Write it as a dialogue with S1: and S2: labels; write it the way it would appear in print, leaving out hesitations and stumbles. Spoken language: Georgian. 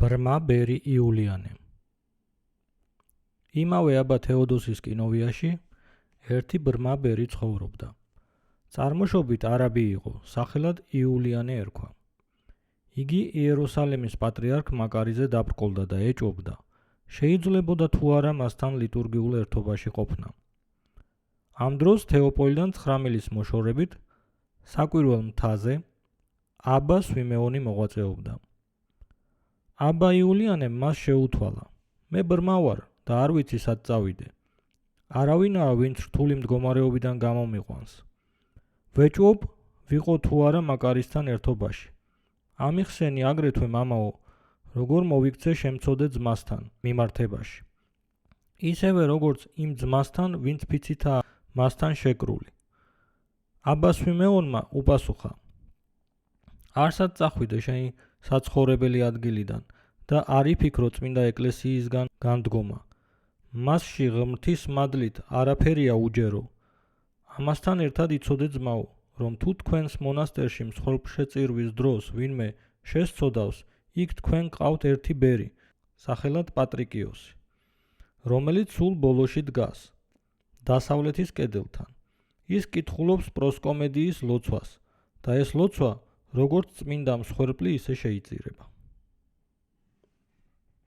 S1: ბრმა ბერი იულიანე. იმავე აბა თეოდოსის კინოვიაში ერთი ბრმა ბერი ცხოვრობდა. წარმოშობით არაბი იყო, სახელად იულიანე ერქვა. იგი იერუსალიმის პატრიარქ მაკარიზე დაბრკოლდა და ეჭვობდა, შეიძლებოდა თუ არა მასთან ლიტურგიულ ერთობაში ყოფნა. ამ დროს თეოპოლიდან ცხრამილის მოშორებით საკვირველ მთაზე აბა სვიმეონი მოღვაწეობდა. აბა იულიანემ მას შეუთვალა: მე ბრმა ვარ და არ ვიცი სად წავიდე. არავინაა ვინც რთული მდგომარეობიდან გამომიყვანს. ვეჭვობ ვიყო თუ არა მაკარისთან ერთობაში. ამიხსენი აგრეთვე მამაო, როგორ მოვიქცე შემცოდე ძმასთან მიმართებაში. ისევე როგორც იმ ძმასთან, ვინც ფიცითაა მასთან შეკრული. აბა სვიმეონმა უპასუხა: არსად წახვიდე შენი საცხოვრებელი ადგილიდან და არ იფიქრო წმინდა ეკლესიისგან განდგომა. მასში ღმრთის მადლით არაფერია უჯერო. ამასთან ერთად იცოდე ძმაო, რომ თუ თქვენს მონასტერში მსხვერპლშეწირვის დროს ვინმე შესწოდავს, იქ თქვენ ყავთ ერთი ბერი, სახელად პატრიკიოსი, რომელიც სულ ბოლოში დგას, დასავლეთის კედელთან. ის კითხულობს პროსკომედიის ლოცვას და ეს ლოცვა როგორც წმინდა მსხვერპლი ისე შეიწირება.